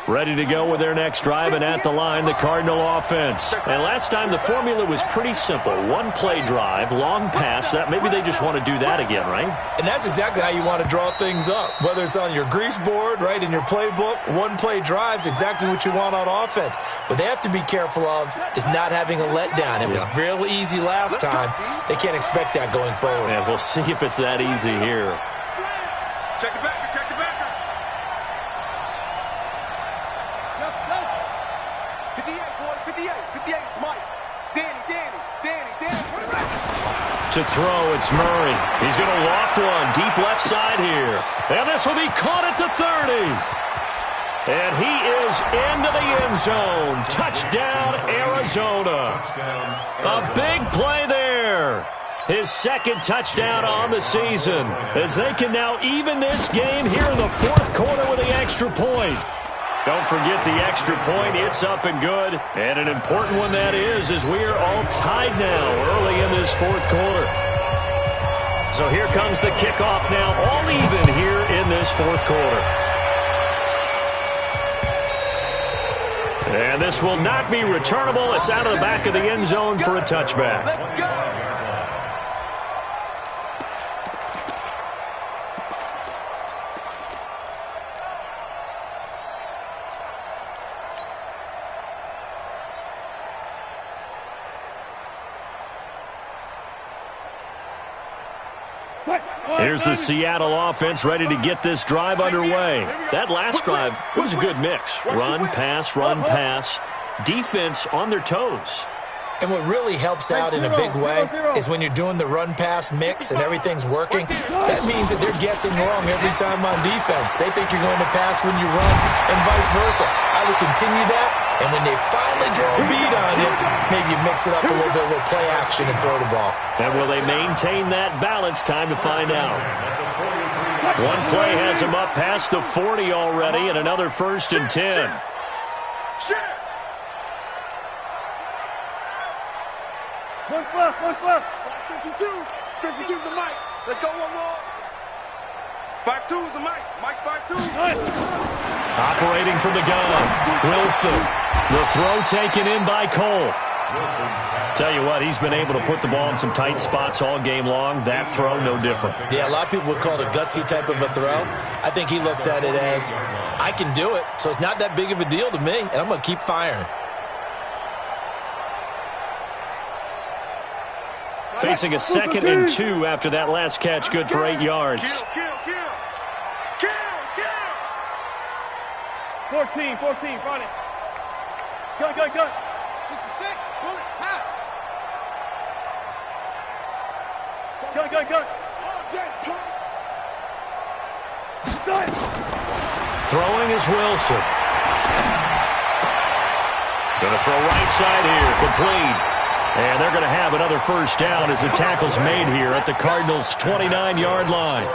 line. ready to go with their next drive, and at the line, the Cardinal offense. And last time, the formula was pretty simple. One-play drive, long pass. That maybe they just want to do that again, right? And that's exactly how you want to draw things up. Whether it's on your grease board, right, in your playbook, one-play drive's exactly what you want on offense. What they have to be careful of is not having a letdown. It was real easy last time. They can't expect that going forward. Yeah, we'll see if it's that easy here. Check it back. Check it back. 58, boy. 58. 58 is Mike. Danny. To throw, it's Murray. He's going to loft one deep left side here. And this will be caught at the 30. And he is into the end zone. Touchdown, Arizona. A big play there. His second touchdown on the season, as they can now even this game here in the fourth quarter with the extra point. Don't forget the extra point. It's up and good. And an important one that is, as we are all tied now early in this fourth quarter. So here comes the kickoff now, all even here in this fourth quarter. And this will not be returnable. It's out of the back of the end zone for a touchback. Let's go. Here's the Seattle offense ready to get this drive underway. That last drive, it was a good mix. Run, pass. Defense on their toes. And what really helps out in a big way is when you're doing the run-pass mix and everything's working, that means that they're guessing wrong every time on defense. They think you're going to pass when you run and vice versa. I would continue that, and when they finally draw a beat on you, maybe you mix it up a little bit with play action and throw the ball. And will they maintain that balance? Time to find out. One play has him up past the 40 already, and another 1st and 10. One left. 52. 52's the Mike. Let's go one more. 52's the Mike. Mike's 52. Operating from the gun, Wilson. The throw taken in by Cole. Tell you what, he's been able to put the ball in some tight spots all game long. That throw, no different. Yeah, a lot of people would call it a gutsy type of a throw. I think he looks at it as, I can do it, so it's not that big of a deal to me, and I'm going to keep firing. Facing a 2nd and 2 after that last catch, good for 8 yards. Kill. 14, front it. Cut. 66, bullet, hot. Cut. All day, pump. Throwing is Wilson. Going to throw right side here, complete. And they're going to have another 1st down as the tackle's made here at the Cardinals' 29-yard line.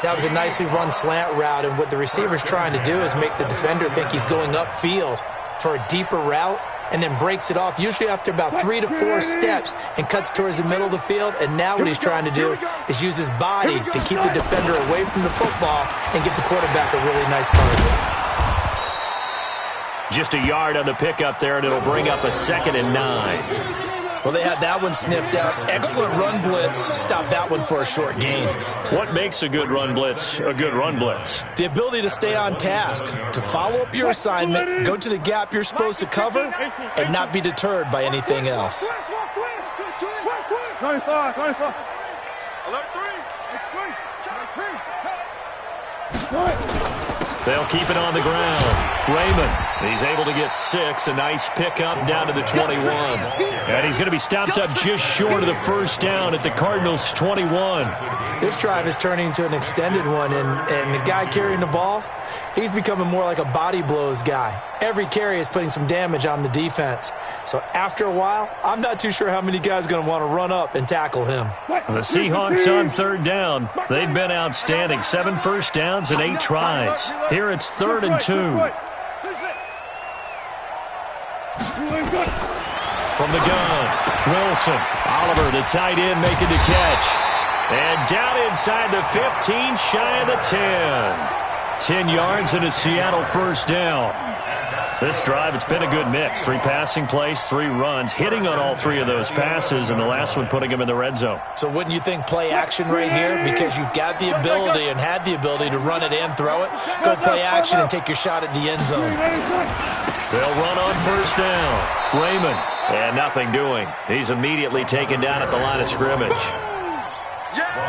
That was a nicely run slant route, and what the receiver's trying to do is make the defender think he's going upfield for a deeper route, and then breaks it off, usually after about 3 to 4 steps, and cuts towards the middle of the field. And now what he's trying to do is use his body to keep the defender away from the football and get the quarterback a really nice target. Just a yard on the pickup there, and it'll bring up a 2nd and 9. Well, they had that one sniffed out. Excellent run blitz. Stop that one for a short gain. What makes a good run blitz a good run blitz? The ability to stay on task, to follow up your assignment, go to the gap you're supposed to cover, and not be deterred by anything else. 25. Alert 3. They'll keep it on the ground. Raymond, he's able to get 6. A nice pickup down to the 21. And he's going to be stopped up just short of the 1st down at the Cardinals' 21. This drive is turning into an extended one, and the guy carrying the ball, he's becoming more like a body blows guy. Every carry is putting some damage on the defense. So after a while, I'm not too sure how many guys are going to want to run up and tackle him. The Seahawks on 3rd down. They've been outstanding. 7 1st downs and 8 tries. Here it's 3rd and 2. From the gun, Wilson. Oliver, the tight end, making the catch. And down inside the 15, shy of the 10. 10 yards and a Seattle first down. This drive, it's been a good mix. 3 passing plays, 3 runs, hitting on all 3 of those passes, and the last one putting him in the red zone. So wouldn't you think play action right here? Because you've got the ability and had the ability to run it and throw it. Go play action and take your shot at the end zone. They'll run on first down. Raymond, and nothing doing. He's immediately taken down at the line of scrimmage.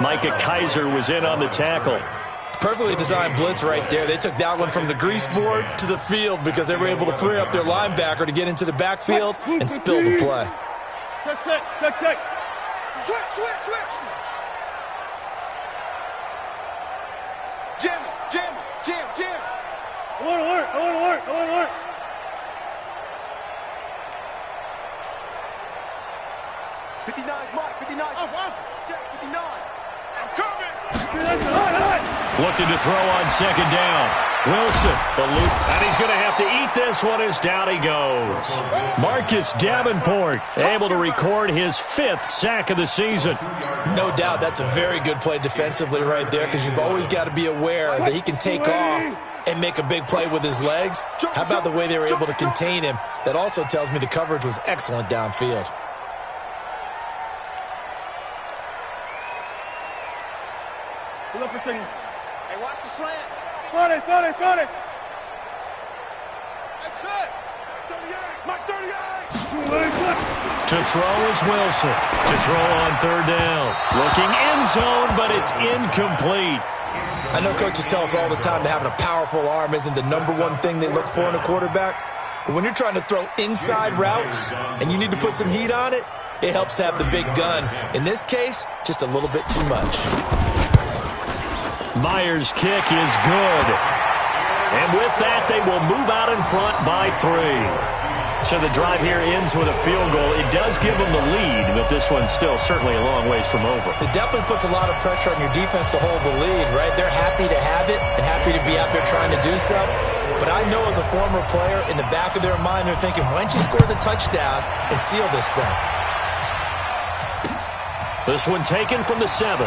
Micah Kaiser was in on the tackle. Perfectly designed blitz right there. They took that one from the grease board to the field because they were able to free up their linebacker to get into the backfield and spill the play. Check. Switch. Jam. Alert. 59, Mike, 59. Off. Check, 59. I'm coming. Looking to throw on second down. Wilson, the loop, and he's going to have to eat this one as down he goes. Marcus Davenport able to record his 5th sack of the season. No doubt that's a very good play defensively right there because you've always got to be aware that he can take off and make a big play with his legs. How about the way they were able to contain him? That also tells me the coverage was excellent downfield. Pull up for seconds. Hey, watch the slant. Got it. That's it. 38. Mike, 38. To throw is Wilson. To throw on third down. Looking end zone, but it's incomplete. I know coaches tell us all the time that having a powerful arm isn't the #1 thing they look for in a quarterback. But when you're trying to throw inside routes and you need to put some heat on it, it helps have the big gun. In this case, just a little bit too much. Myers' kick is good. And with that, they will move out in front by 3. So the drive here ends with a field goal. It does give them the lead, but this one's still certainly a long ways from over. It definitely puts a lot of pressure on your defense to hold the lead, right? They're happy to have it and happy to be out there trying to do so. But I know as a former player, in the back of their mind, they're thinking, why don't you score the touchdown and seal this thing? This one taken from the 7.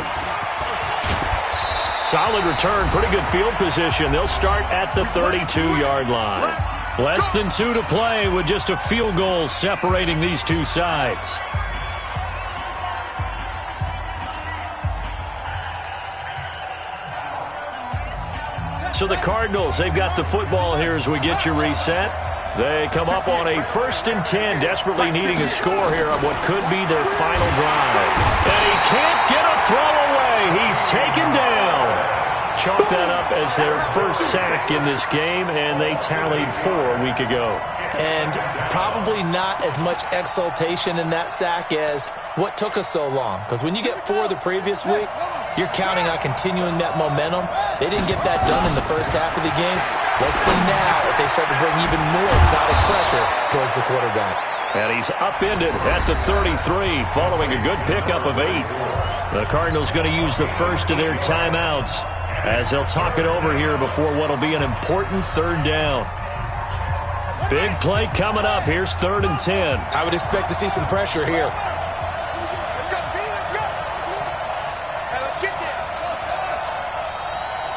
Solid return, pretty good field position. They'll start at the 32-yard line. Less than 2 to play with just a field goal separating these two sides. So the Cardinals, they've got the football here as we get you reset. They come up on a 1st and 10, desperately needing a score here on what could be their final drive. And he can't get a throw away. He's taken down. Chalk that up as their first sack in this game, and they tallied 4 a week ago. And probably not as much exultation in that sack as what took us so long. Because when you get 4 the previous week, you're counting on continuing that momentum. They didn't get that done in the first half of the game. Let's see now if they start to bring even more exotic pressure towards the quarterback. And he's upended at the 33 following a good pickup of 8. The Cardinals going to use the first of their timeouts as they'll talk it over here before what will be an important 3rd down. Big play coming up. Here's 3rd and 10. I would expect to see some pressure here. Let's go, B, let's go. Hey, let's get there.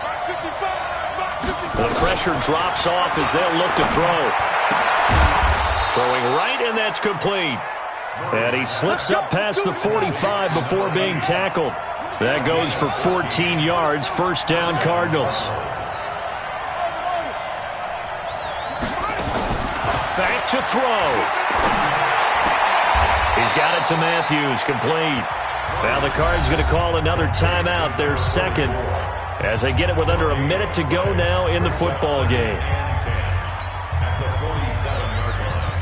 Mark 55. The pressure drops off as they'll look to throw. Throwing right, and that's complete. And he slips up past the 45 before being tackled. That goes for 14 yards. First down, Cardinals. Back to throw. He's got it to Matthews, complete. Now the Cards going to call another timeout, their 2nd, as they get it with under a minute to go now in the football game. At the 47-yard line.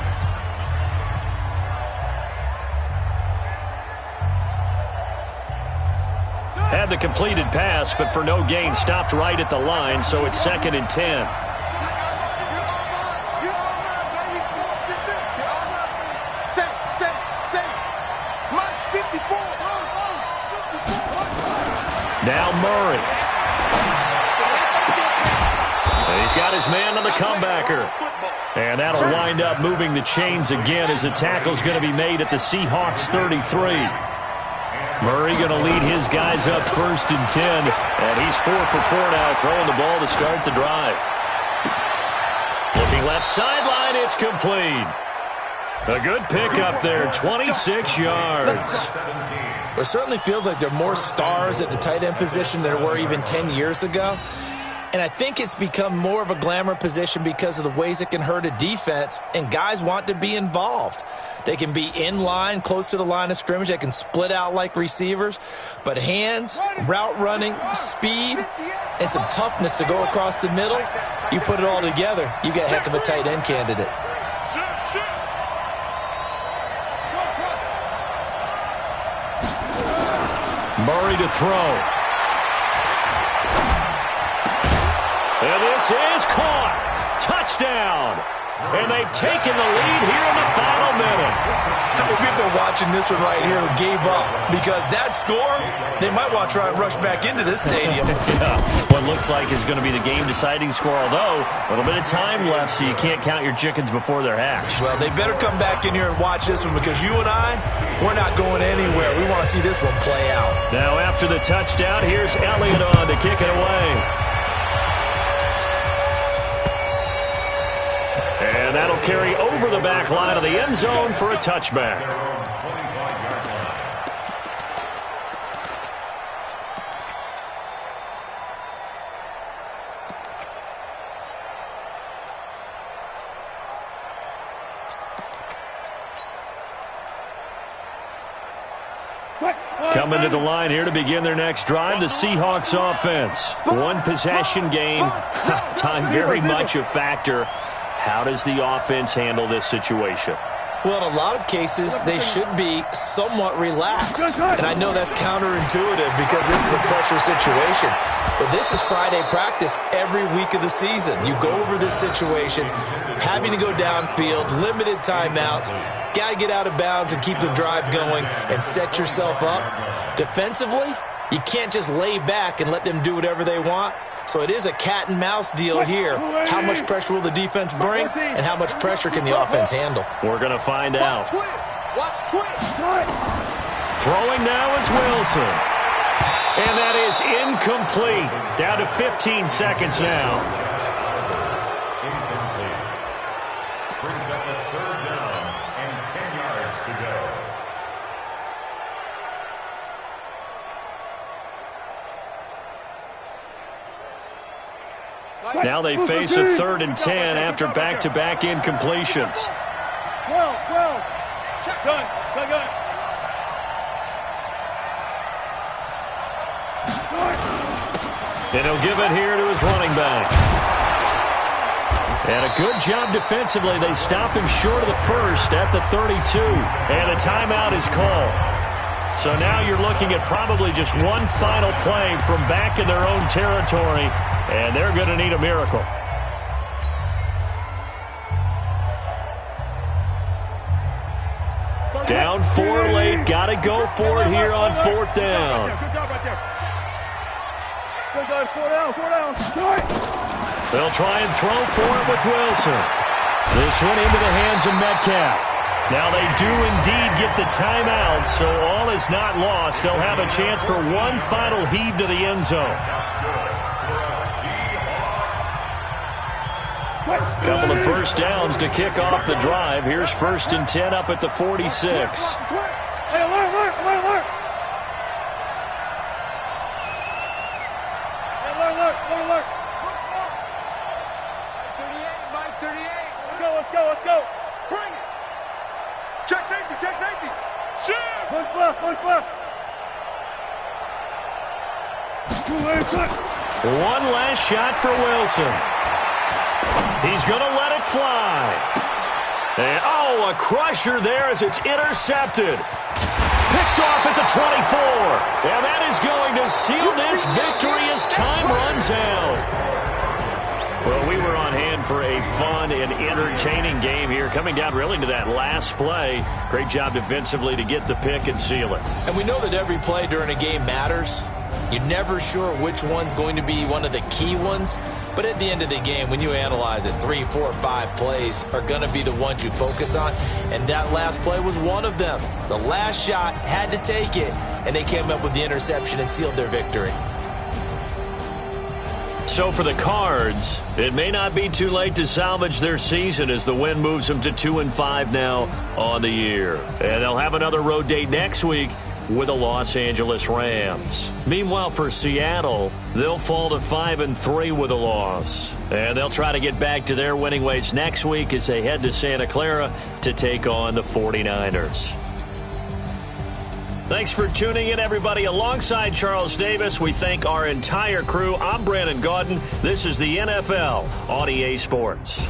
Had the completed pass, but for no gain, stopped right at the line, so it's 2nd and 10. Now Murray. He's got his man on the comebacker. And that'll wind up moving the chains again as the tackle's going to be made at the Seahawks 33. Murray going to lead his guys up 1st and 10. And he's 4 for 4 now, throwing the ball to start the drive. Looking left sideline, it's complete. A good pick up there, 26 yards. It certainly feels like there are more stars at the tight end position than there were even 10 years ago. And I think it's become more of a glamour position because of the ways it can hurt a defense, and guys want to be involved. They can be in line, close to the line of scrimmage. They can split out like receivers. But hands, route running, speed, and some toughness to go across the middle, you put it all together, you get a heck of a tight end candidate. Murray to throw. And this is caught. Touchdown. And they've taken the lead here in the final minute. How many people are watching this one right here who gave up? Because that score, they might want to try and rush back into this stadium. Yeah, what looks like is going to be the game-deciding score, although a little bit of time left, so you can't count your chickens before they're hatched. Well, they better come back in here and watch this one, because you and I, we're not going anywhere. We want to see this one play out. Now, after the touchdown, here's Elliott on to kick it away. And that'll carry over the back line of the end zone for a touchback. Coming to the line here to begin their next drive, the Seahawks offense. One possession game. Time very much a factor. How does the offense handle this situation? Well, in a lot of cases, they should be somewhat relaxed. And I know that's counterintuitive because this is a pressure situation. But this is Friday practice every week of the season. You go over this situation, having to go downfield, limited timeouts, got to get out of bounds and keep the drive going and set yourself up. Defensively, you can't just lay back and let them do whatever they want. So it is a cat-and-mouse deal here. How much pressure will the defense bring, and how much pressure can the offense handle? We're going to find out. Watch twist. Throwing now is Wilson. And that is incomplete. Down to 15 seconds now. Incomplete. Brings up a 3rd down and 10 yards to go. Now they face a 3rd and 10 after back-to-back incompletions. 12. Good. And he'll give it here to his running back. And a good job defensively. They stop him short of the first at the 32. And a timeout is called. So now you're looking at probably just one final play from back in their own territory. And they're going to need a miracle. Down 4 late. Got to go for it here on 4th down. Good job right there. Good guys, 4 down. They'll try and throw for it with Wilson. This one into the hands of Metcalf. Now they do indeed get the timeout, so all is not lost. They'll have a chance for one final heave to the end zone. Couple of first downs to kick off the drive. Here's 1st and 10 up at the 46. Hey, alert. Alert. Mike 38. Let's go. Bring it. Check safety. Shoot. Look left. One last shot for Wilson. He's going to let it fly. And, a crusher there as it's intercepted. Picked off at the 24. And that is going to seal this victory as time runs out. Well, we were on hand for a fun and entertaining game here, coming down really to that last play. Great job defensively to get the pick and seal it. And we know that every play during a game matters. You're never sure which one's going to be one of the key ones. But But at the end of the game, when you analyze it, 3, 4, 5 plays are going to be the ones you focus on. And that last play was one of them. The last shot had to take it, and they came up with the interception and sealed their victory. So for the Cards, it may not be too late to salvage their season as the win moves them to 2-5 now on the year. And they'll have another road date next week with the Los Angeles Rams. Meanwhile, for Seattle, they'll fall to 5-3 with a loss. And they'll try to get back to their winning ways next week as they head to Santa Clara to take on the 49ers. Thanks for tuning in, everybody. Alongside Charles Davis, we thank our entire crew. I'm Brandon Gaudin. This is the NFL on EA Sports.